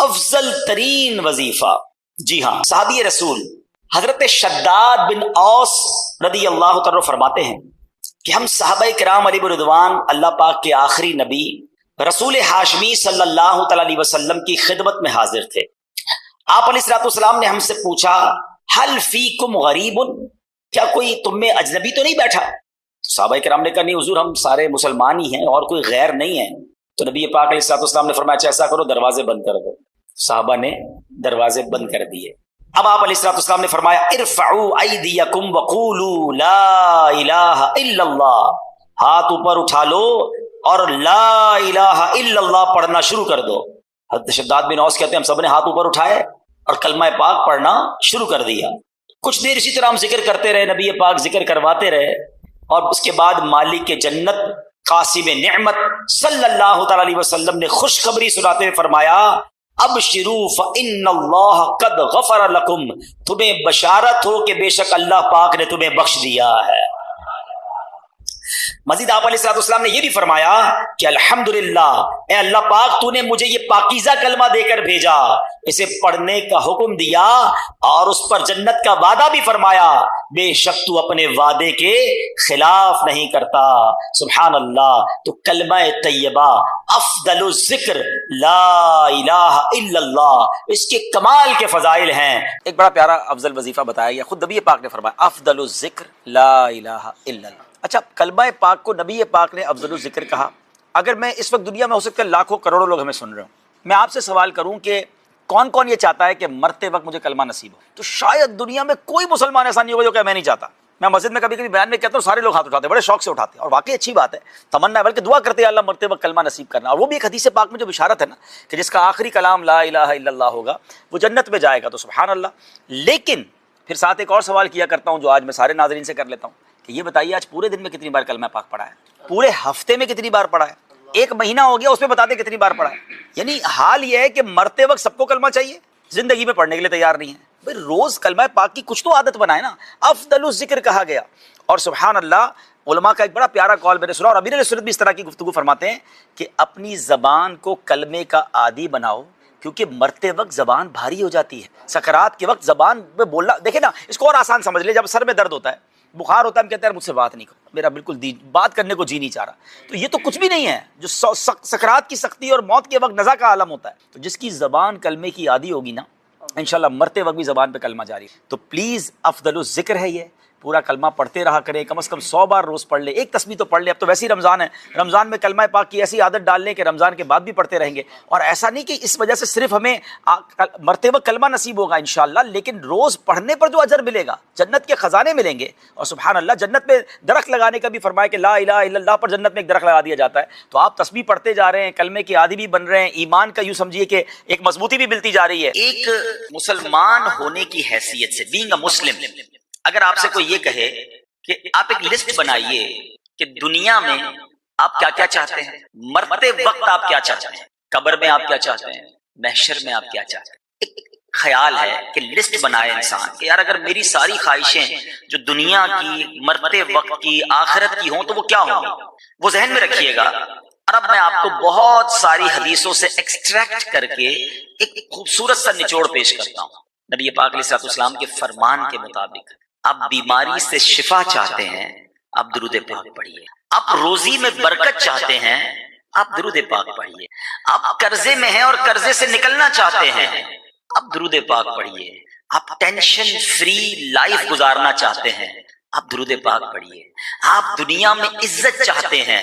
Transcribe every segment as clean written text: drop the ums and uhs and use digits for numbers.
افضل ترین وظیفہ. جی ہاں، صحابی رسول حضرت شداد بن اوس رضی اللہ تعالیٰ فرماتے ہیں کہ ہم صحابہ کرام علیہ رضوان اللہ پاک کے آخری نبی رسول ہاشمی صلی اللہ تعالیٰ علیہ وسلم کی خدمت میں حاضر تھے. آپ علیہ الصلوۃ والسلام نے ہم سے پوچھا حل فیکم غریب، کیا کوئی تم میں اجنبی تو نہیں بیٹھا؟ صحابہ کرام نے کہا نہیں حضور، ہم سارے مسلمان ہی ہیں اور کوئی غیر نہیں ہے. تو نبی پاک علیہ الصلوۃ والسلام نے فرمایا اچھا ایسا کرو، دروازے بند کر دو. صحابہ نے دروازے بند کر دیے. اب آپ علیہ الصلوۃ والسلام نے فرمایا ارفعوا ایدیکم وقولوا لا الہ الا اللہ، ہاتھ اوپر اٹھا لو اور لا الہ الا اللہ پڑھنا شروع کر دو. حضرت شداد بن اوس کہتے ہیں ہم سب نے ہاتھ اوپر اٹھائے اور کلمہ پاک پڑھنا شروع کر دیا. کچھ دیر اسی طرح ہم ذکر کرتے رہے، نبی پاک ذکر کرواتے رہے، اور اس کے بعد مالک کے جنت قاسم نعمت صلی اللہ تعالی علیہ وسلم نے خوشخبری سناتے ہوئے فرمایا ابشروا فإن اللہ قد غفر لکم، تمہیں بشارت ہو کہ بے شک اللہ پاک نے تمہیں بخش دیا ہے. مزید آپ علیہ الصلوۃ والسلام نے یہ بھی فرمایا کہ الحمدللہ، اے اللہ پاک تو نے مجھے یہ پاکیزہ کلمہ دے کر بھیجا، اسے پڑھنے کا حکم دیا اور اس پر جنت کا وعدہ بھی فرمایا، بے شک تو اپنے وعدے کے خلاف نہیں کرتا. سبحان اللہ. تو کلمہ طیبہ افضل الذکر لا الہ الا اللہ، اس کے کمال کے فضائل ہیں. ایک بڑا پیارا افضل وظیفہ بتایا گیا، خود نبی پاک نے فرمایا افضل الذکر لا الہ الا اللہ. اچھا، کلمہ پاک کو نبی پاک نے افضل الذکر کہا. اگر میں اس وقت دنیا میں ہو سکتا ہے لاکھوں کروڑوں لوگ ہمیں سن رہے ہوں، میں آپ سے سوال کروں کہ کون کون یہ چاہتا ہے کہ مرتے وقت مجھے کلمہ نصیب ہو؟ تو شاید دنیا میں کوئی مسلمان ایسا نہیں ہوگا جو کہ میں نہیں چاہتا. میں مسجد میں کبھی کبھی بیان میں کہتا ہوں سارے لوگ ہاتھ اٹھاتے ہیں، بڑے شوق سے اٹھاتے ہیں، اور واقعی اچھی بات ہے، تمنا ہے، بلکہ دعا کرتے ہیں اللہ مرتے وقت کلمہ نصیب کرنا. اور وہ بھی ایک حدیث پاک میں جو بشارت ہے نا کہ جس کا آخری کلام لا الہ الا اللہ ہوگا وہ جنت میں جائے گا. تو سبحان اللہ. لیکن پھر ساتھ ایک اور سوال کیا کرتا ہوں جو آج میں سارے ناظرین سے کر لیتا ہوں کہ یہ بتائیے آج پورے دن میں کتنی بار کلمہ پاک پڑھا ہے؟ پورے ہفتے میں کتنی بار پڑھا ہے؟ ایک مہینہ ہو گیا اس میں بتا دیں کتنی بار پڑھا ہے؟ یعنی حال یہ ہے کہ مرتے وقت سب کو کلمہ چاہیے، زندگی میں پڑھنے کے لیے تیار نہیں ہے. بھئی روز کلمہ پاک کی کچھ تو عادت بنائے نا. افضل الذکر کہا گیا. اور سبحان اللہ، علماء کا ایک بڑا پیارا قول میں نے سنا، اور امیر علیہ سنت بھی اس طرح کی گفتگو فرماتے ہیں کہ اپنی زبان کو کلمے کا عادی بناؤ، کیونکہ مرتے وقت زبان بھاری ہو جاتی ہے. سکرات کے وقت زبان میں بولنا، دیکھیں نا اس کو اور آسان سمجھ لیں، جب سر میں درد ہوتا ہے، بخار ہوتا ہے، ہم کہتے ہیں مجھ سے بات نہیں کرو، میرا بالکل بات کرنے کو جی نہیں چاہ رہا. تو یہ تو کچھ بھی نہیں ہے جو سکرات کی سختی اور موت کے وقت نزا کا عالم ہوتا ہے. تو جس کی زبان کلمے کی عادی ہوگی نا، انشاءاللہ مرتے وقت بھی زبان پہ کلمہ جاری. تو پلیز افضل الذکر ہے یہ، پورا کلمہ پڑھتے رہا کریں، کم از کم 100 بار روز پڑھ لیں، ایک تسبیح تو پڑھ لیں. اب تو ویسے ہی رمضان ہے، رمضان میں کلمہ پاک کی ایسی عادت ڈال لیں کہ رمضان کے بعد بھی پڑھتے رہیں گے. اور ایسا نہیں کہ اس وجہ سے صرف ہمیں مرتے وقت کلمہ نصیب ہوگا انشاءاللہ، لیکن روز پڑھنے پر جو اجر ملے گا، جنت کے خزانے ملیں گے. اور سبحان اللہ، جنت میں درخت لگانے کا بھی فرمایا کہ لا الہ الا اللہ پر جنت میں ایک درخت لگا دیا جاتا ہے. تو آپ تسبیح پڑھتے جا رہے ہیں، کلمے کے عادی بھی بن رہے ہیں، ایمان کا یوں سمجھیے کہ ایک مضبوطی بھی ملتی جا رہی ہے. ایک مسلمان ہونے کی حیثیت سے، بینگ اے مسلم، اگر آپ سے کوئی یہ کہے کہ آپ ایک لسٹ بنائیے کہ دنیا میں آپ کیا کیا چاہتے ہیں، مرتے وقت آپ کیا چاہتے ہیں، قبر میں آپ کیا چاہتے ہیں، محشر میں آپ کیا چاہتے ہیں. ایک خیال ہے کہ لسٹ بنائے انسان کہ یار اگر میری ساری خواہشیں جو دنیا کی، مرتے وقت کی، آخرت کی ہوں تو وہ کیا ہوں گی، وہ ذہن میں رکھیے گا. اور اب میں آپ کو بہت ساری حدیثوں سے ایکسٹریکٹ کر کے ایک خوبصورت سا نچوڑ پیش کرتا ہوں. نبی پاک علیہ الصلوۃ والسلام کے فرمان کے مطابق آپ بیماری سے شفا چاہتے ہیں، آپ درود پاک پڑھیے. آپ روزی میں برکت چاہتے ہیں، آپ درود پاک پڑھیے. آپ قرضے میں ہیں اور قرضے سے نکلنا چاہتے ہیں، آپ درود پاک پڑھیے. آپ ٹینشن فری لائف گزارنا چاہتے ہیں، آپ درود پاک پڑھیے. آپ دنیا میں عزت چاہتے ہیں،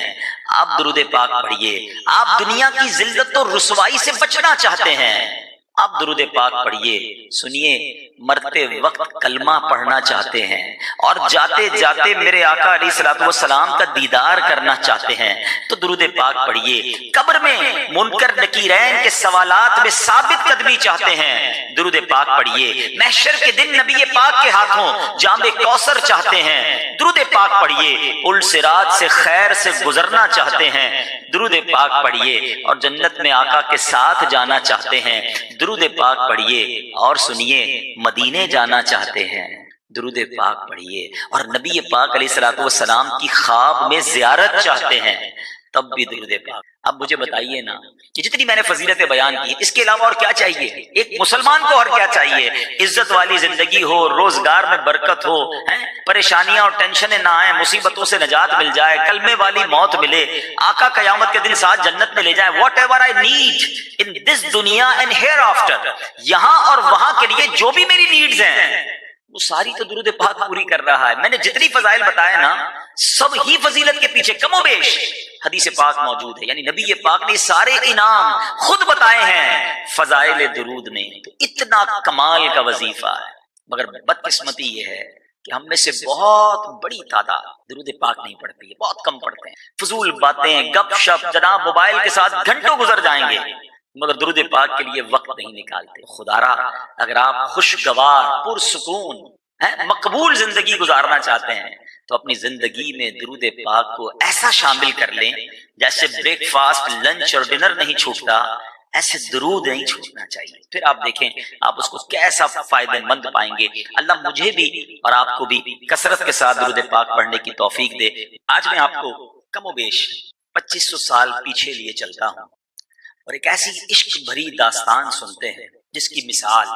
آپ درود پاک پڑھیے. آپ دنیا کی ذلت و رسوائی سے بچنا چاہتے ہیں، آپ درود پاک پڑھیے. سنیے، مرتے وقت کلمہ پڑھنا چاہتے ہیں اور جاتے جاتے میرے آقا علیہ الصلوۃ والسلام کا دیدار کرنا چاہتے ہیں تو درود پاک پڑھیے. قبر میں منکر نکیرین کے سوالات میں ثابت قدمی چاہتے ہیں، درود پاک پڑھیے. محشر کے دن نبی پاک کے ہاتھوں جام کوثر چاہتے ہیں، درود پاک پڑھیے. پل صراط سے خیر سے گزرنا چاہتے ہیں، درود پاک پڑھیے. اور جنت میں آقا کے ساتھ جانا چاہتے ہیں، درود پاک پڑھیے. اور سنیے، مدینے جانا چاہتے ہیں، درود پاک پڑھیے. اور نبی پاک علیہ الصلوۃ والسلام کی خواب میں زیارت چاہتے ہیں تب بھی درود پاک. اب مجھے بتائیے نا کہ جتنی میں نے فضیلتیں بیان کی اس کے علاوہ اور کیا چاہیے؟ ایک مسلمان کو اور کیا چاہیے؟ عزت والی زندگی ہو، روزگار میں برکت ہو، پریشانیاں اور ٹینشنیں نہ آئیں، مصیبتوں سے نجات مل جائے، کلمے والی موت ملے، آقا قیامت کے دن ساتھ جنت میں لے جائے. Whatever I need in this دنیا اینڈ ہیئر آفٹر، یہاں اور وہاں کے لیے جو بھی میری نیڈز ہیں وہ ساری تو درود پاک پوری کر رہا ہے. میں نے جتنی فضائل بتائے نا سب ہی فضیلت کے پیچھے کم و بیش حدیث پاک موجود ہے. یعنی نبی پاک نے سارے انعام خود بتائے ہیں فضائل درود میں. تو اتنا کمال کا وظیفہ ہے، مگر بدقسمتی یہ ہے کہ ہم میں سے بہت بڑی تعداد درود پاک نہیں پڑھتی ہے، بہت کم پڑھتے ہیں. فضول باتیں، گپ شپ، جناب موبائل کے ساتھ گھنٹوں گزر جائیں گے مگر درود پاک کے لیے وقت نہیں نکالتے. خدا را اگر آپ خوشگوار، پرسکون، مقبول زندگی گزارنا چاہتے ہیں تو اپنی زندگی میں درود پاک کو ایسا شامل کر لیں جیسے بریک فاسٹ، لنچ اور ڈنر نہیں چھوٹتا، ایسے درود نہیں چھوٹنا چاہیے. پھر آپ دیکھیں آپ اس کو کیسا فائدہ مند پائیں گے. اللہ مجھے بھی اور آپ کو بھی کثرت کے ساتھ درود پاک پڑھنے کی توفیق دے. آج میں آپ کو کم و بیش 2500 سال پیچھے لیے چلتا ہوں اور ایک ایسی عشق بھری داستان سنتے ہیں جس کی مثال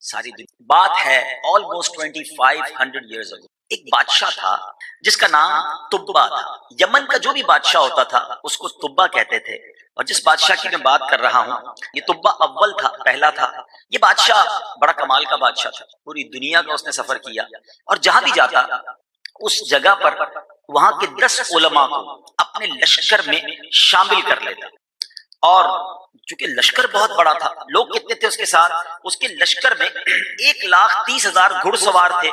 ساری دنیا. بات ہے almost 2500 years ago. ایک بادشاہ تھا جس کا نام طبہ تھا. یمن کا جو بھی بادشاہ ہوتا تھا اس کو طبہ کہتے تھے. اور جس بادشاہ کی میں بات کر رہا ہوں یہ طبہ اول تھا، پہلا تھا. یہ بادشاہ بڑا کمال کا بادشاہ تھا، پوری دنیا کا اس نے سفر کیا اور جہاں بھی جاتا اس جگہ پر وہاں کے 10 علماء کو اپنے لشکر میں شامل کر لیتا. اور چونکہ لشکر بہت بڑا تھا، لوگ کتنے تھے اس کے ساتھ؟ اس کے لشکر میں 1,30,000 گھڑ سوار تھے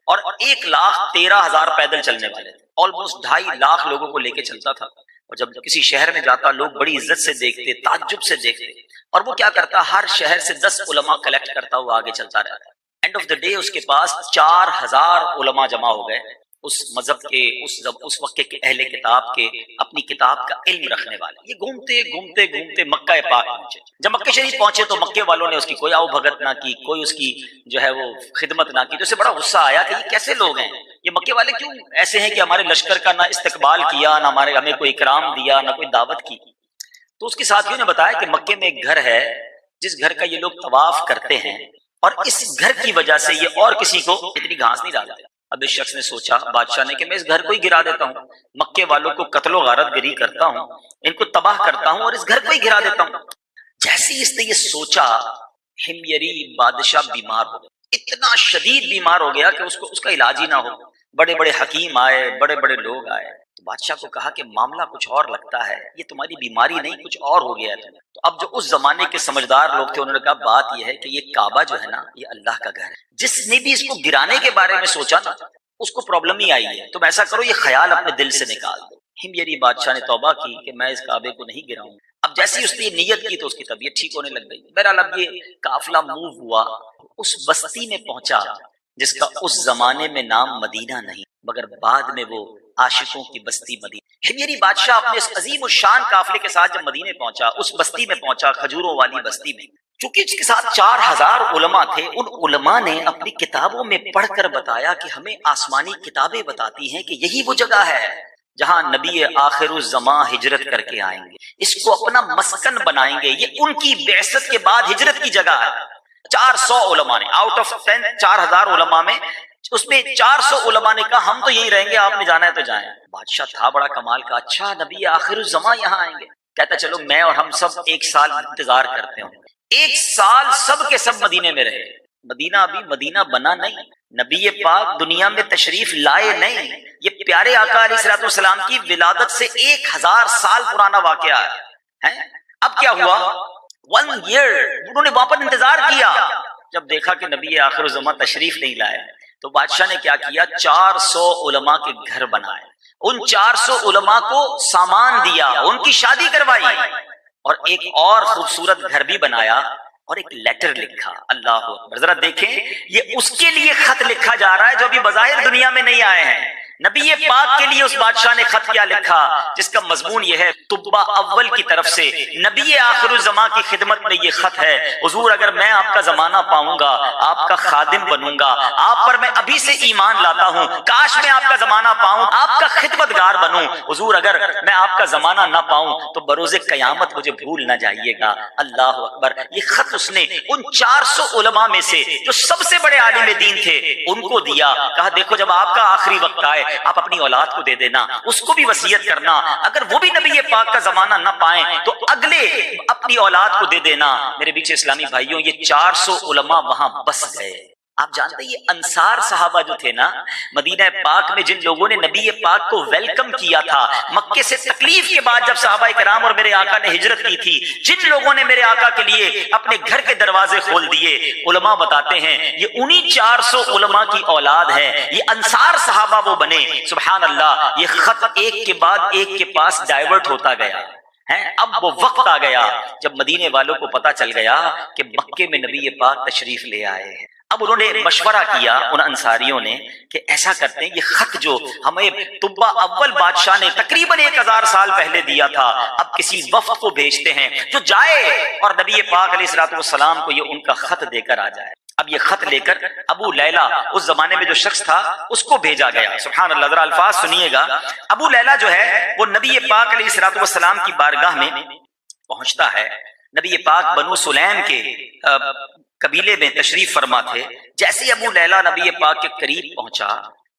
اور 1,13,000 پیدل چلنے والے تھے. آلموسٹ 2.5 لاکھ لوگوں کو لے کے چلتا تھا. اور جب کسی شہر میں جاتا لوگ بڑی عزت سے دیکھتے، تعجب سے دیکھتے. اور وہ کیا کرتا؟ ہر شہر سے 10 علماء کلیکٹ کرتا ہوا آگے چلتا رہتا. اینڈ آف دا ڈے اس کے پاس 4,000 علماء جمع ہو گئے، اس مذہب کے، اس وقت کے اہل کتاب کے، اپنی کتاب کا علم رکھنے والے. یہ گھومتے گھومتے گھومتے مکہ پاک پہنچے. جب مکہ شریف پہنچے تو مکے والوں نے اس کی کوئی آؤ بھگت نہ کی، کوئی اس کی جو ہے وہ خدمت نہ کی. تو اسے بڑا غصہ آیا کہ یہ کیسے لوگ ہیں، یہ مکے والے کیوں ایسے ہیں کہ ہمارے لشکر کا نہ استقبال کیا، نہ ہمیں کوئی اکرام دیا، نہ کوئی دعوت کی. تو اس کے ساتھیوں نے بتایا کہ مکے میں ایک گھر ہے جس گھر کا یہ لوگ طواف کرتے ہیں اور اس گھر کی وجہ سے یہ اور کسی کو اتنی گھاس نہیں ڈالتے. اب اس شخص نے سوچا، بادشاہ نے، کہ میں اس گھر کو ہی گرا دیتا ہوں، مکے والوں کو قتل و غارت گری کرتا ہوں، ان کو تباہ کرتا ہوں اور اس گھر کو ہی گرا دیتا ہوں. جیسے ہی اس نے یہ سوچا ہمیری بادشاہ بیمار ہو گیا. اتنا شدید بیمار ہو گیا کہ اس کا علاج ہی نہ ہو. بڑے بڑے حکیم آئے، بڑے بڑے لوگ آئے. تو بادشاہ کو کہا کہ معاملہ کچھ اور لگتا ہے، یہ تمہاری بیماری نہیں کچھ اور ہو گیا ہے تمہیں. تو اب جو اس زمانے کے سمجھدار لوگ تھے انہوں نے کہا بات یہ ہے کہ یہ کعبہ جو ہے نا یہ اللہ کا گھر ہے. جس نے بھی اس کو گرانے کے بارے میں سوچا نا اس کو پرابلم ہی آئی ہے. تم ایسا کرو یہ خیال اپنے دل سے نکال دو. ہمیری بادشاہ نے توبہ کی کہ میں اس کعبے کو نہیں گراؤں. اب جیسے ہی اس نے یہ نیت کی تو اس کی طبیعت ٹھیک ہونے لگ گئی. بہرحال اب یہ قافلہ موو ہوا، اس بستی میں پہنچا جس کا اس زمانے میں نام مدینہ نہیں مگر بعد میں وہ عاشقوں کی بستی مدینہ. ہمیری بادشاہ اپنے اس عظیم الشان قافلے کے ساتھ جب مدینے پہنچا، اس بستی میں پہنچا، کھجوروں والی بستی میں. چونکہ اس کے ساتھ 4,000 علماء تھے، ان علماء نے اپنی کتابوں میں پڑھ کر بتایا کہ ہمیں آسمانی کتابیں بتاتی ہیں کہ یہی وہ جگہ ہے جہاں نبی آخر الزماں ہجرت کر کے آئیں گے، اس کو اپنا مسکن بنائیں گے. یہ ان کی بعثت کے بعد ہجرت کی جگہ ہے. 400 علماء نے آؤٹ آف 4,000 علماء میں اس میں 400 علماء نے کہا ہم تو یہیں رہیں گے، آپ نے جانا ہے تو جائیں. بادشاہ تھا بڑا کمال کا، اچھا نبی آخر الزماں یہاں آئیں گے. کہتا چلو میں اور ہم سب 1 سال انتظار کرتے ہوں. 1 سال سب کے سب مدینے میں رہے. مدینہ ابھی مدینہ بنا نہیں، نبی پاک دنیا میں تشریف لائے نہیں. یہ پیارے آقا علیہ الصلوۃ والسلام کی ولادت سے 1000 سال پرانا واقعہ ہے. اب کیا ہوا؟ 1 ایئر انہوں نے وہاں پر انتظار کیا. جب دیکھا کہ نبی آخر الزماں تشریف نہیں لائے تو بادشاہ نے کیا کیا؟ 400 علماء کے گھر بنائے، ان 400 علماء کو سامان دیا، ان کی شادی کروائی اور ایک اور خوبصورت گھر بھی بنایا اور ایک لیٹر لکھا. اللہ اکبر. ذرا دیکھیں یہ اس کے لیے خط لکھا جا رہا ہے جو ابھی بظاہر دنیا میں نہیں آئے ہیں. نبی پاک کے لیے اس بادشاہ نے خط کیا لکھا جس کا مضمون یہ ہے، طبہ اول کی طرف سے نبی آخر الزمان کی خدمت میں یہ خط ہے، حضور اگر میں آپ کا زمانہ پاؤں گا، آپ کا خادم بنوں گا، آپ پر میں ابھی سے ایمان لاتا ہوں، کاش میں آپ کا زمانہ پاؤں، آپ کا خدمتگار بنوں، حضور اگر میں آپ کا زمانہ نہ پاؤں تو بروز قیامت مجھے بھول نہ جائیے گا۔ اللہ اکبر۔ یہ خط اس نے ان 400 علماء میں سے جو سب سے بڑے عالم دین تھے ان کو دیا، کہا دیکھو جب آپ کا آخری وقت آئے آپ اپنی اولاد کو دے دینا، اس کو بھی وصیت کرنا، اگر وہ بھی نبی پاک کا زمانہ نہ پائیں تو اگلے اپنی اولاد کو دے دینا۔ میرے بیچ اسلامی بھائیوں، یہ 400 علماء وہاں بس گئے۔ آپ جانتے ہیں یہ انصار صحابہ جو تھے نا مدینہ پاک میں، جن لوگوں نے نبی پاک کو ویلکم کیا تھا مکے سے تکلیف کے بعد جب صحابہ کرام اور میرے آقا نے ہجرت کی تھی، جن لوگوں نے میرے آقا کے لیے اپنے گھر کے دروازے کھول دیے، علماء بتاتے ہیں یہ انہی 400 علماء کی اولاد ہے، یہ انصار صحابہ وہ بنے۔ سبحان اللہ۔ یہ خط ایک کے بعد ایک کے پاس ڈائیورٹ ہوتا گیا۔ اب وہ وقت آ گیا جب مدینے والوں کو پتا چل گیا کہ مکے میں نبی پاک تشریف لے آئے ہیں۔ اب انہوں نے مشورہ کیا ان انصاریوں نے کہ ایسا کرتے ہیں یہ خط جو ہمیں طبہ اول بادشاہ نے تقریباً 1000 سال پہلے دیا تھا، اب کسی وفد کو بھیجتے ہیں جو جائے اور نبی پاک علیہ الصلوۃ والسلام کو یہ ان کا خط دے کر آ جائے۔ اب یہ خط لے کر ابو لیلہ اس زمانے میں جو شخص تھا اس کو بھیجا گیا۔ سبحان اللہ، ذرا الفاظ سنیے گا۔ ابو لیلہ جو ہے وہ نبی پاک علیہ الصلوۃ والسلام کی بارگاہ میں پہنچتا ہے۔ نبی پاک بنو سلیم کے قبیلے میں تشریف فرما تھے۔ جیسے ابو لیلہ نبی پاک کے قریب پہنچا،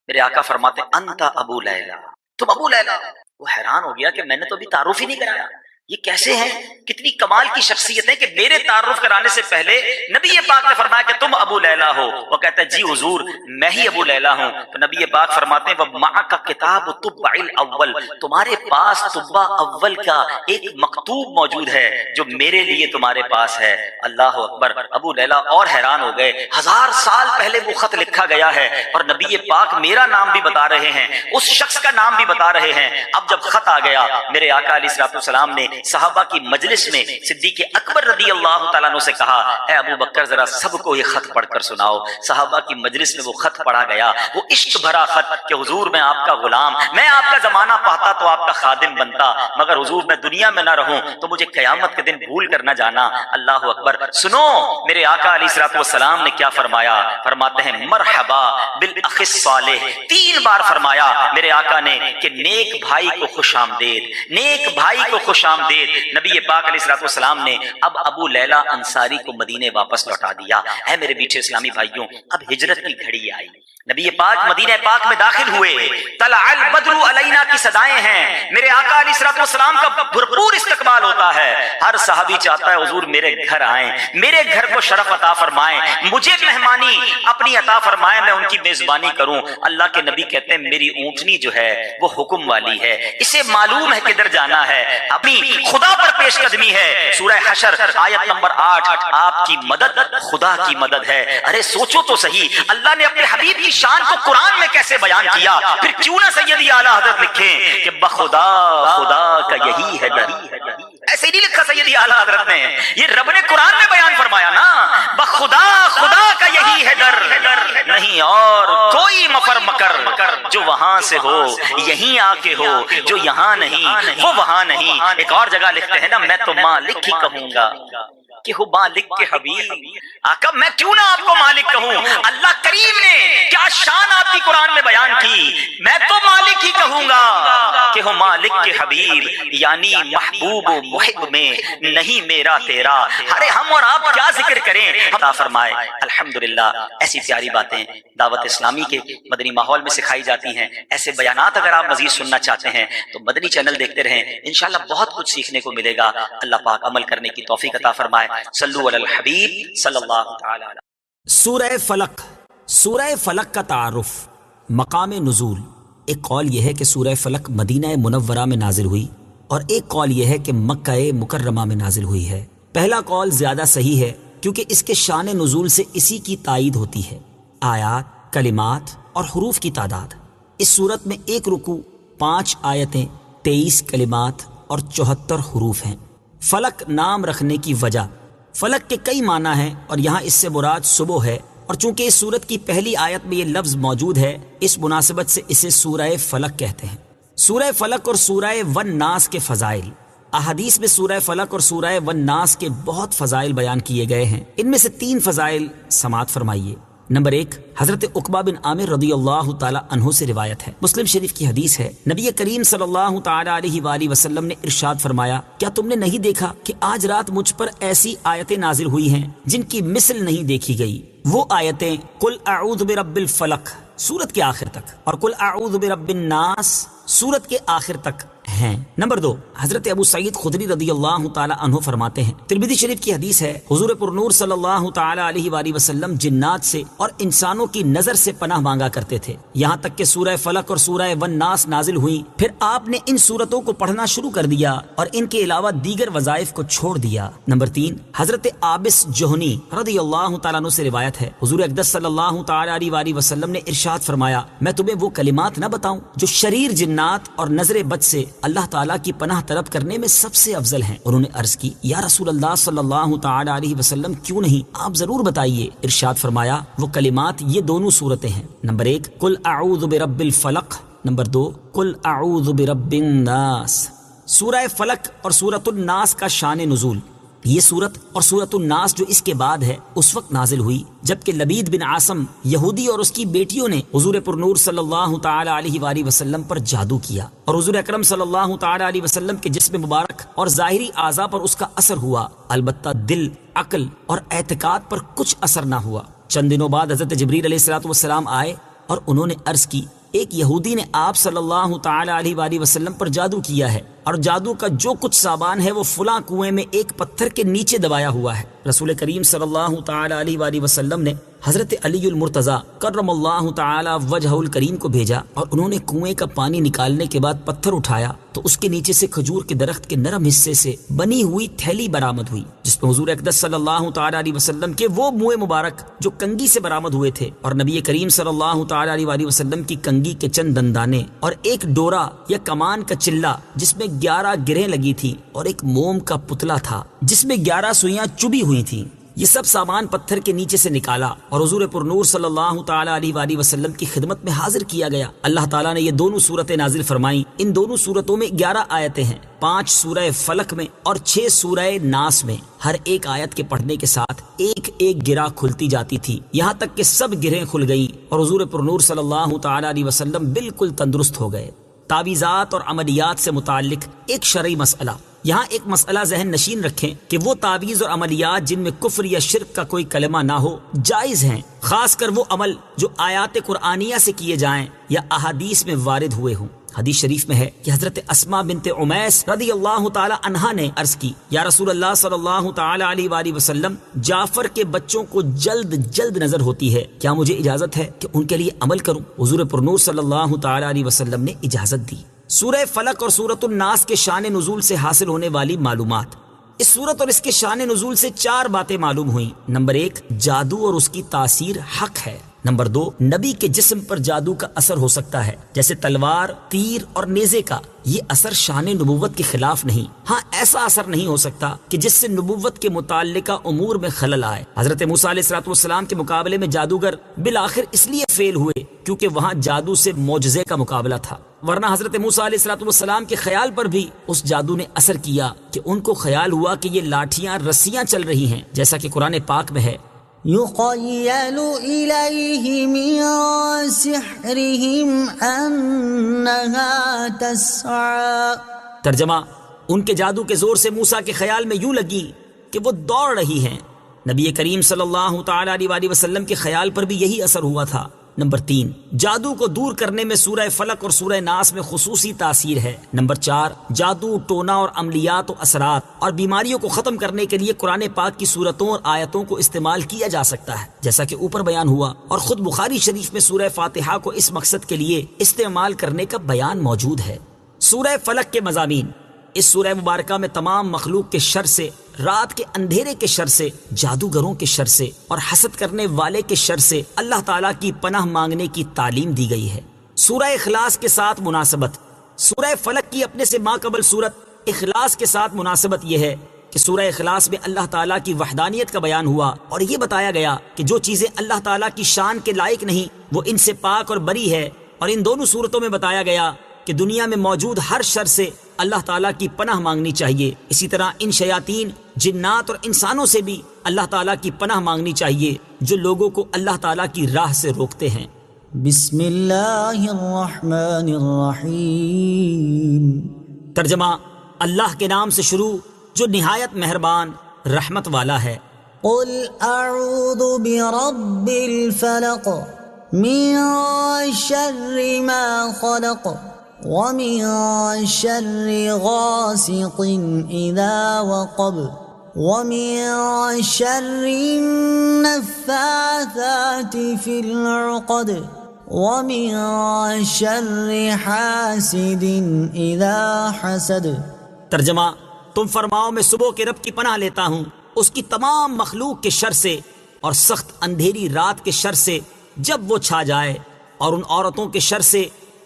میرے آقا فرماتے انت ابو لیلہ، تم ابو لیلہ۔ وہ حیران ہو گیا کہ میں نے تو ابھی تعارف ہی نہیں کرایا، یہ کیسے ہیں؟ کتنی کمال کی شخصیت ہے کہ میرے تعارف کرانے سے پہلے نبی پاک نے فرمایا کہ تم ابو لیلہ ہو۔ وہ کہتا ہے جی حضور میں ہی ابو لیلہ ہوں۔ تو نبی پاک فرماتے ہیں وَمَعَكَ کتاب طبع الاول، تمہارے پاس طبع اول کا ایک مکتوب موجود ہے جو میرے لیے تمہارے پاس ہے۔ اللہ اکبر۔ ابو لیلہ اور حیران ہو گئے، 1000 سال پہلے وہ خط لکھا گیا ہے اور نبی پاک میرا نام بھی بتا رہے ہیں، اس شخص کا نام بھی بتا رہے ہیں۔ اب جب خط آ گیا، میرے آقا علیہ الصلوۃ والسلام نے صحابہ کی مجلس میں صدیق اکبر رضی اللہ تعالیٰ عنہ سے کہا اے ابو بکر ذرا سب کو یہ خط پڑھ کر سناؤ۔ صحابہ کی مجلس میں وہ خط پڑھا گیا، وہ عشق بھرا خط کہ حضور میں آپ کا غلام، میں آپ کا زمانہ پاتا تو آپ کا خادم بنتا، مگر حضور میں دنیا میں نہ رہوں تو مجھے قیامت کے دن بھول کر نہ جانا۔ اللہ اکبر۔ سنو میرے آقا علیہ الصلوۃ والسلام نے کیا فرمایا۔ فرماتے ہیں مرحبا بالاخ الصالح، 3 بار فرمایا میرے آقا نے کہ نیک بھائی کو خوش آمدید، نیک بھائی کو خوش آمدید۔ نبی پاک علیہ الصلوۃ والسلام نے اب ابو لیلہ انصاری کو مدینے واپس لوٹا دیا۔ اے میرے بیٹھے اسلامی بھائیوں، اب ہجرت کی گھڑی آئی، نبی پاک مدینہ پاک میں داخل ہوئے، طلع البدر علینا کی صدائیں ہیں، میرے آقا علیہ الصلوۃ والسلام کا بھرپور استقبال ہوتا ہے۔ ہر صحابی چاہتا ہے حضور میرے گھر آئیں، میرے گھر کو شرف عطا فرمائیں، مجھے مہمانی اپنی عطا فرمائیں، میں ان کی میزبانی کروں۔ اللہ کے نبی کہتے ہیں میری اونٹنی جو ہے وہ حکم والی ہے، اسے معلوم ہے کدھر جانا ہے، اپنی خدا پر پیش قدمی ہے۔ سورہ حشر آیت نمبر 8، آپ کی مدد خدا کی مدد ہے۔ ارے سوچو تو صحیح، اللہ نے اپنے حبیب کی شان کو قرآن میں کیسے بیان کیا، پھر کیوں نہ سیدی اعلیٰ حضرت لکھیں کہ بخدا خدا کا یہی ہے در۔ ایسے نہیں لکھا سیدی اعلیٰ حضرت نے، یہ رب نے قرآن میں بیان فرمایا نا، بخدا خدا کا یہی ہے در، نہیں اور کوئی مفر مکر جو وہاں سے ہو یہیں آ کے ہو، جو یہاں نہیں وہ وہاں نہیں۔ ایک اور جگہ لکھتے ہیں نا میں تو مالک ہی کہوں گا کہ ہو مالک کے حبیب۔ آقا میں کیوں نہ آپ کو مالک کہوں، اللہ کریم نے کیا شان آپ کی قرآن میں بیان کی، میں تو مالک ہی کہوں گا کہ ہو مالک کے حبیب، یعنی محبوب و محب میں نہیں میرا تیرا۔ ارے ہم اور آپ کیا ذکر کریں، عطا فرمائے۔ الحمدللہ ایسی پیاری باتیں دعوت اسلامی کے مدنی ماحول میں سکھائی جاتی ہیں۔ ایسے بیانات اگر آپ مزید سننا چاہتے ہیں تو مدنی چینل دیکھتے رہیں، انشاءاللہ بہت کچھ سیکھنے کو ملے گا۔ اللہ پاک عمل کرنے کی توفیق عطا فرمائے۔ صلو علی الحبیب صلی اللہ تعالی علیہ۔ سورہ فلق، سورہ فلق کا تعارف، مقام نزول۔ ایک قول یہ ہے کہ سورہ فلق مدینہ منورہ میں نازل ہوئی اور ایک قول یہ ہے کہ مکہ مکرمہ میں نازل ہوئی ہے۔ پہلا قول زیادہ صحیح ہے کیونکہ اس کے شان نزول سے اسی کی تائید ہوتی ہے۔ آیات، کلمات اور حروف کی تعداد، اس صورت میں 1 رکوع، 5 آیتیں، 23 کلمات اور 74 حروف ہیں۔ فلق نام رکھنے کی وجہ، فلق کے کئی معنی ہیں اور یہاں اس سے مراد صبح ہے اور چونکہ اس سورت کی پہلی آیت میں یہ لفظ موجود ہے، اس مناسبت سے اسے سورہ فلق کہتے ہیں۔ سورہ فلق اور سورہ والناس کے فضائل۔ احادیث میں سورہ فلق اور سورہ والناس کے بہت فضائل بیان کیے گئے ہیں، ان میں سے 3 فضائل سماعت فرمائیے۔ نمبر 1، حضرت عقبہ بن عامر رضی اللہ تعالی عنہ سے روایت ہے، مسلم شریف کی حدیث ہے، نبی کریم صلی اللہ تعالی علیہ وآلہ وسلم نے ارشاد فرمایا، کیا تم نے نہیں دیکھا کہ آج رات مجھ پر ایسی آیتیں نازل ہوئی ہیں جن کی مثل نہیں دیکھی گئی؟ وہ آیتیں قل اعوذ برب الفلق سورت کے آخر تک اور قل اعوذ برب الناس سورت کے آخر تک ہیں۔ نمبر 2، حضرت ابو سعید خدری رضی اللہ تعالی عنہ فرماتے ہیں، ترمذی شریف کی حدیث ہے، حضور پر نور صلی اللہ تعالی علیہ وآلہ وسلم جنات سے اور انسانوں کی نظر سے پناہ مانگا کرتے تھے، یہاں تک کہ سورہ فلق اور سورہ والناس نازل ہوئی، پھر آپ نے ان سورتوں کو پڑھنا شروع کر دیا اور ان کے علاوہ دیگر وظائف کو چھوڑ دیا۔ نمبر 3، حضرت عابس جوہنی رضی اللہ تعالیٰ عنہ سے روایت ہے، حضور اقدس صلی اللہ تعالی علیہ وآلہ وسلم نے ارشاد فرمایا، میں تمہیں وہ کلمات نہ بتاؤں جو شریر جنات اور نظر بد سے اللہ تعالیٰ کی پناہ طلب کرنے میں سب سے افضل ہیں؟ انہوں نے عرض کی، یا رسول اللہ صلی اللہ تعالی علیہ وسلم کیوں نہیں، آپ ضرور بتائیے۔ ارشاد فرمایا، وہ کلمات یہ دونوں صورتیں ہیں، نمبر 1 قل اعوذ برب الفلق، نمبر 2 قل اعوذ برب الناس۔ سورہ فلق اور سورۃ الناس کا شان نزول۔ یہ سورت اور سورۃ الناس جو اس کے بعد ہے اس وقت نازل ہوئی جبکہ لبید بن عاصم یہودی اور اس کی بیٹیوں نے حضور پر نور صلی اللہ تعالی علیہ وآلہ وسلم پر جادو کیا اور حضور اکرم صلی اللہ تعالی علیہ وسلم کے جسم مبارک اور ظاہری اعضاء پر اس کا اثر ہوا، البتہ دل، عقل اور اعتقاد پر کچھ اثر نہ ہوا۔ چند دنوں بعد حضرت جبریل علیہ السلام آئے اور انہوں نے عرض کی، ایک یہودی نے آپ صلی اللہ تعالی علیہ وآلہ وسلم پر جادو کیا ہے اور جادو کا جو کچھ سامان ہے وہ فلاں کنویں میں ایک پتھر کے نیچے دبایا ہوا ہے۔ رسول کریم صلی اللہ تعالی علیہ وآلہ وسلم نے حضرت علی المرتضیٰ کرم اللہ تعالی وجہہ الکریم کو بھیجا اور انہوں نے کنویں کا پانی نکالنے کے بعد پتھر اٹھایا تو اس کے نیچے سے کھجور کے درخت کے نرم حصے سے بنی ہوئی تھیلی برآمد ہوئی جس میں حضور اقدس صلی اللہ تعالی علیہ وسلم کے وہ منہ مبارک جو کنگھی سے برآمد ہوئے تھے اور نبی کریم صلی اللہ تعالی علیہ وآلہ وسلم کی کنگھی کے چند دندانے اور ایک ڈورا یا کمان کا چلہ جس میں 11 گرہیں لگی تھی اور ایک موم کا پتلا تھا جس میں 11 سوئیاں چبھی ہوئی تھیں۔ یہ سب سامان پتھر کے نیچے سے نکالا اور حضور پر نور صلی اللہ تعالی علیہ وآلہ وسلم کی خدمت میں حاضر کیا گیا۔ اللہ تعالیٰ نے یہ دونوں صورتیں نازل فرمائیں۔ ان دونوں صورتوں میں 11 آیتیں ہیں، 5 سورہ فلق میں اور 6 سورہ ناس میں۔ ہر ایک آیت کے پڑھنے کے ساتھ ایک ایک گرہ کھلتی جاتی تھی، یہاں تک کہ سب گرہیں کھل گئیں اور حضور پر نور صلی اللہ تعالی علیہ وسلم بالکل تندرست ہو گئے۔ تعویذات اور عملیات سے متعلق ایک شرعی مسئلہ۔ یہاں ایک مسئلہ ذہن نشین رکھیں کہ وہ تعویذ اور عملیات جن میں کفر یا شرک کا کوئی کلمہ نہ ہو جائز ہیں، خاص کر وہ عمل جو آیات قرآنیہ سے کیے جائیں یا احادیث میں وارد ہوئے ہوں۔ حدیث شریف میں ہے کہ حضرت اسماء بنت عمیس رضی اللہ تعالی عنہا نے عرض کی، یا رسول اللہ صلی اللہ تعالی علیہ وآلہ وسلم، جعفر کے بچوں کو جلد جلد نظر ہوتی ہے، کیا مجھے اجازت ہے کہ ان کے لیے عمل کروں؟ حضور پر نور صلی اللہ تعالی علیہ وسلم نے اجازت دی۔ سورہ فلق اور سورۃ الناس کے شان نزول سے حاصل ہونے والی معلومات۔ اس سورت اور اس کے شان نزول سے 4 باتیں معلوم ہوئیں۔ نمبر 1، جادو اور اس کی تاثیر حق ہے۔ نمبر 2، نبی کے جسم پر جادو کا اثر ہو سکتا ہے، جیسے تلوار، تیر اور نیزے کا۔ یہ اثر شان نبوت کے خلاف نہیں، ہاں ایسا اثر نہیں ہو سکتا کہ جس سے نبوت کے متعلقہ امور میں خلل آئے۔ حضرت موسیٰ علیہ السلام کے مقابلے میں جادوگر بالآخر اس لیے فیل ہوئے کیونکہ وہاں جادو سے معجزے کا مقابلہ تھا، ورنہ حضرت موسیٰ علیہ السلام کے خیال پر بھی اس جادو نے اثر کیا کہ ان کو خیال ہوا کہ یہ لاٹھیاں رسیاں چل رہی ہیں، جیسا کہ قرآن پاک میں ہے، يُخَيَّلُ إِلَيْهِ مِن سِحْرِهِمْ أَنَّهَا تَسْعَىٰ۔ ترجمہ، ان کے جادو کے زور سے موسیٰ کے خیال میں یوں لگی کہ وہ دوڑ رہی ہیں۔ نبی کریم صلی اللہ تعالی علیہ وآلہ وسلم کے خیال پر بھی یہی اثر ہوا تھا۔ نمبر 3، جادو کو دور کرنے میں سورہ فلق اور سورہ ناس میں خصوصی تاثیر ہے۔ نمبر 4، جادو، ٹونا اور عملیات و اثرات اور بیماریوں کو ختم کرنے کے لیے قرآن پاک کی سورتوں اور آیتوں کو استعمال کیا جا سکتا ہے، جیسا کہ اوپر بیان ہوا، اور خود بخاری شریف میں سورہ فاتحہ کو اس مقصد کے لیے استعمال کرنے کا بیان موجود ہے۔ سورہ فلق کے مضامین۔ اس سورہ مبارکہ میں تمام مخلوق کے شر سے، رات کے اندھیرے کے شر سے، جادوگروں کے شر سے اور حسد کرنے والے کے شر سے اللہ تعالیٰ کی پناہ مانگنے کی تعلیم دی گئی ہے۔ سورہ اخلاص کے ساتھ مناسبت۔ سورہ فلق کی اپنے سے ماقبل سورت اخلاص کے ساتھ مناسبت یہ ہے کہ کہ سورہ اخلاص میں اللہ تعالیٰ کی وحدانیت کا بیان ہوا اور یہ بتایا گیا کہ جو چیزیں اللہ تعالیٰ کی شان کے لائق نہیں وہ ان سے پاک اور بری ہے، اور ان دونوں صورتوں میں بتایا گیا کہ دنیا میں موجود ہر شر سے اللہ تعالیٰ کی پناہ مانگنی چاہیے۔ اسی طرح ان شیاطین، جنات اور انسانوں سے بھی اللہ تعالیٰ کی پناہ مانگنی چاہیے جو لوگوں کو اللہ تعالیٰ کی راہ سے روکتے ہیں۔ بسم اللہ الرحمن الرحیم۔ ترجمہ: اللہ کے نام سے شروع جو نہایت مہربان رحمت والا ہے۔ قل اعوذ برب الفلق من شر ما خلق ومن شر غاسق اذا وقب ومن شر النفاثات في العقد ومن شر حاسد اذا حسد۔ ترجمہ: تم فرماؤ میں صبح کے رب کی پناہ لیتا ہوں اس کی تمام مخلوق کے شر سے اور سخت اندھیری رات کے شر سے جب وہ چھا جائے، اور ان عورتوں کے شر سے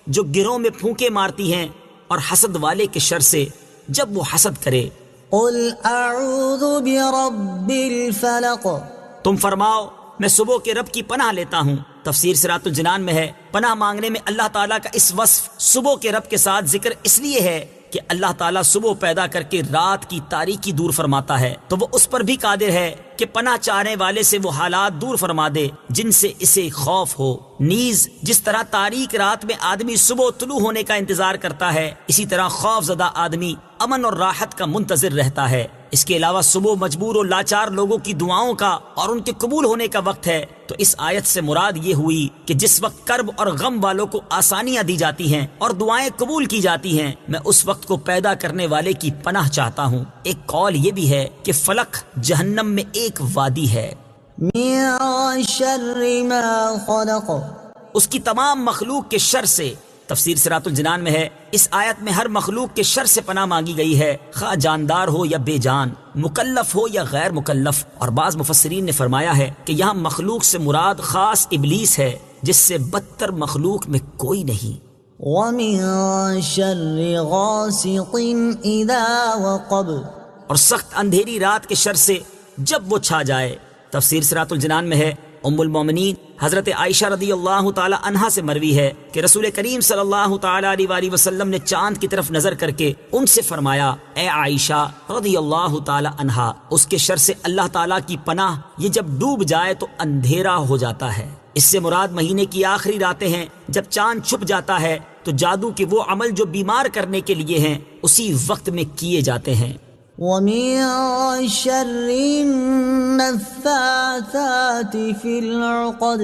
جو گروہ میں پھونکے مارتی ہیں، اور حسد والے کے شر سے جب وہ حسد کرے۔ قل اعوذ برب الفلق۔ تم فرماؤ میں صبح کے رب کی پناہ لیتا ہوں۔ تفسیر صراط الجنان میں ہے، پناہ مانگنے میں اللہ تعالیٰ کا اس وصف صبح کے رب کے ساتھ ذکر اس لیے ہے کہ اللہ تعالیٰ صبح پیدا کر کے رات کی تاریکی دور فرماتا ہے، تو وہ اس پر بھی قادر ہے کہ پناہ چاہنے والے سے وہ حالات دور فرما دے جن سے اسے خوف ہو۔ نیز جس طرح تاریک رات میں آدمی صبح طلوع ہونے کا انتظار کرتا ہے، اسی طرح خوف زدہ آدمی امن اور راحت کا منتظر رہتا ہے۔ اس کے علاوہ صبح مجبور و لاچار لوگوں کی دعاؤں کا اور ان کے قبول ہونے کا وقت ہے، تو اس آیت سے مراد یہ ہوئی کہ جس وقت کرب اور غم والوں کو آسانیاں دی جاتی ہیں اور دعائیں قبول کی جاتی ہیں، میں اس وقت کو پیدا کرنے والے کی پناہ چاہتا ہوں۔ ایک قول یہ بھی ہے کہ فلق جہنم میں ایک وادی ہے۔ من شر ما خلق۔ اس کی تمام مخلوق کے شر سے۔ تفسیر صراط الجنان میں ہے، اس آیت میں ہر مخلوق کے شر سے پناہ مانگی گئی ہے، خواہ جاندار ہو یا بے جان، مکلف ہو یا غیر مکلف۔ اور بعض مفسرین نے فرمایا ہے کہ یہاں مخلوق سے مراد خاص ابلیس ہے، جس سے بدتر مخلوق میں کوئی نہیں۔ ومن شر غاسق اذا وقب۔ اور سخت اندھیری رات کے شر سے جب وہ چھا جائے۔ تفسیر صراط الجنان میں ہے، ام المومنین حضرت عائشہ رضی اللہ تعالی عنہا سے مروی ہے کہ رسول کریم صلی اللہ تعالی علیہ وآلہ وسلم نے چاند کی طرف نظر کر کے ان سے فرمایا، اے عائشہ رضی اللہ تعالی عنہا، اس کے شر سے اللہ تعالی کی پناہ، یہ جب ڈوب جائے تو اندھیرا ہو جاتا ہے۔ اس سے مراد مہینے کی آخری راتیں ہیں، جب چاند چھپ جاتا ہے تو جادو کے وہ عمل جو بیمار کرنے کے لیے ہیں اسی وقت میں کیے جاتے ہیں۔ ومن شر النفاثات في العقد۔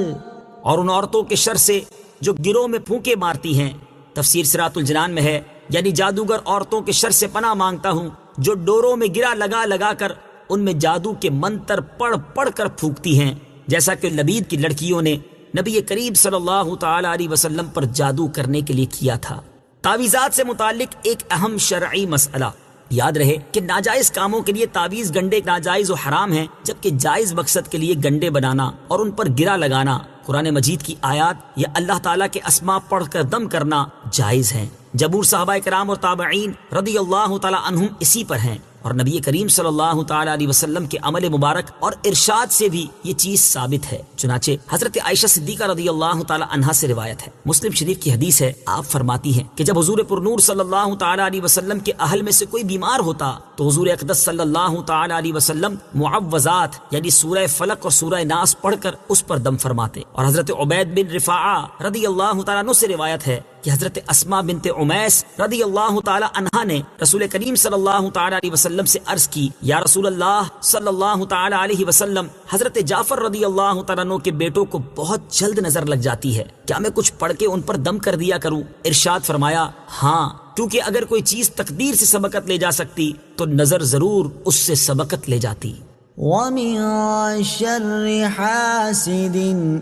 اور ان عورتوں کے شر سے جو گروہ میں پھونکے مارتی ہیں۔ تفسیر صراط الجنان میں ہے، یعنی جادوگر عورتوں کے شر سے پناہ مانگتا ہوں جو ڈوروں میں گرا لگا لگا کر ان میں جادو کے منتر پڑھ پڑھ کر پھونکتی ہیں، جیسا کہ لبید کی لڑکیوں نے نبی کریم صلی اللہ تعالی علیہ وسلم پر جادو کرنے کے لیے کیا تھا۔ تعویذات سے متعلق ایک اہم شرعی مسئلہ یاد رہے کہ ناجائز کاموں کے لیے تعویذ گنڈے ناجائز و حرام ہیں، جبکہ جائز مقصد کے لیے گنڈے بنانا اور ان پر گرا لگانا، قرآن مجید کی آیات یا اللہ تعالیٰ کے اسماء پڑھ کر دم کرنا جائز ہیں۔ جمہور صحابہ کرام اور تابعین رضی اللہ تعالی عنہم اسی پر ہیں، اور نبی کریم صلی اللہ تعالی علیہ وسلم کے عمل مبارک اور ارشاد سے بھی یہ چیز ثابت ہے۔ چنانچہ حضرت عائشہ صدیقہ رضی اللہ تعالی عنہا سے روایت ہے، مسلم شریف کی حدیث ہے، آپ فرماتی ہیں کہ جب حضور پرنور صلی اللہ تعالی علیہ وسلم کے اہل میں سے کوئی بیمار ہوتا تو حضور اقدس صلی اللہ تعالی علیہ وسلم معوذات یعنی سورہ فلق اور سورہ ناس پڑھ کر اس پر دم فرماتے۔ اور حضرت عبید بن رفاعہ رضی اللہ تعالیٰ عنہ سے روایت ہے کہ حضرت اسماء بنت عمیس رضی اللہ تعالی عنہا نے رسول کریم صلی اللہ تعالی علیہ وسلم سے عرض کی، یا رسول اللہ صلی اللہ تعالی علیہ وسلم، حضرت جعفر رضی اللہ تعالیٰ عنہ کے بیٹوں کو بہت جلد نظر لگ جاتی ہے، کیا میں کچھ پڑھ کے ان پر دم کر دیا کروں؟ ارشاد فرمایا، ہاں، کیونکہ اگر کوئی چیز تقدیر سے سبقت لے جا سکتی تو نظر ضرور اس سے سبقت لے جاتی۔ ومن شر حاسد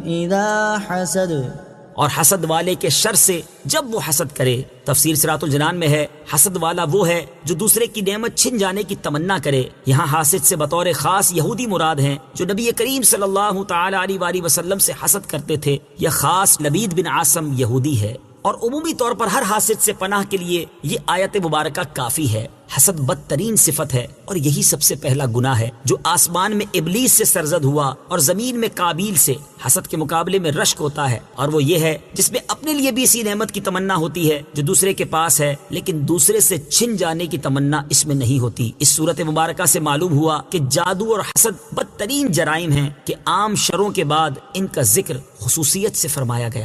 اذا حسد۔ اور حسد والے کے شر سے جب وہ حسد کرے۔ تفسیر صراط الجنان میں ہے، حسد والا وہ ہے جو دوسرے کی نعمت چھن جانے کی تمنا کرے۔ یہاں حاسد سے بطور خاص یہودی مراد ہیں جو نبی کریم صلی اللہ تعالی علیہ وآلہ وسلم سے حسد کرتے تھے۔ یہ خاص لبید بن عاصم یہودی ہے۔ اور عمومی طور پر ہر حاسد سے پناہ کے لیے یہ آیت مبارکہ کافی ہے۔ حسد بدترین صفت ہے اور یہی سب سے پہلا گناہ ہے جو آسمان میں ابلیس سے سرزد ہوا اور زمین میں قابیل سے۔ حسد کے مقابلے میں رشک ہوتا ہے اور وہ یہ ہے جس میں اپنے لیے بھی اسی نعمت کی تمنا ہوتی ہے جو دوسرے کے پاس ہے، لیکن دوسرے سے چھن جانے کی تمنا اس میں نہیں ہوتی۔ اس صورت مبارکہ سے معلوم ہوا کہ جادو اور حسد بدترین جرائم ہیں کہ عام شروں کے بعد ان کا ذکر خصوصیت سے فرمایا گیا۔